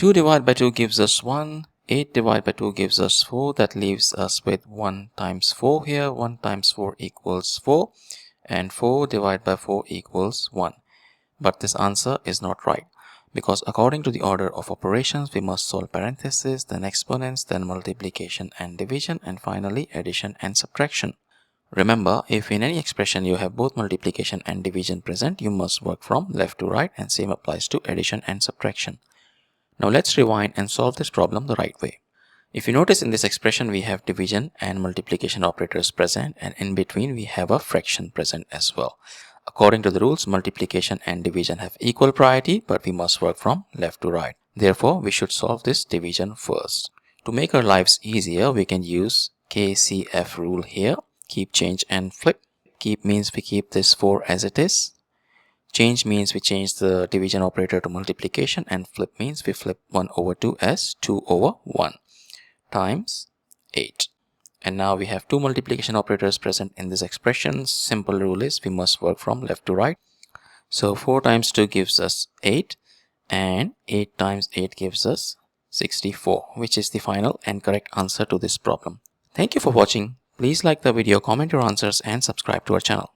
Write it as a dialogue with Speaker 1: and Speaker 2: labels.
Speaker 1: 2 divided by 2 gives us 1. 8 divided by 2 gives us 4. That leaves us with 1 times 4 here. 1 times 4 equals 4. And 4 divided by 4 equals 1. But this answer is not right, because according to the order of operations, we must solve parentheses, then exponents, then multiplication and division, and finally addition and subtraction. Remember, if in any expression you have both multiplication and division present, you must work from left to right, and same applies to addition and subtraction. Now let's rewind and solve this problem the right way. If you notice, in this expression we have division and multiplication operators present, and in between we have a fraction present as well. According to the rules, multiplication and division have equal priority, but we must work from left to right. Therefore, we should solve this division first. To make our lives easier, we can use KCF rule here. Keep, change and flip. Keep means we keep this 4 as it is. Change means we change the division operator to multiplication, and flip means we flip 1 over 2 as 2 over 1 times 8. And now we have two multiplication operators present in this expression. Simple rule is we must work from left to right. So 4 times 2 gives us 8, and 8 times 8 gives us 64, which is the final and correct answer to this problem. Thank you for watching. Please like the video, comment your answers and subscribe to our channel.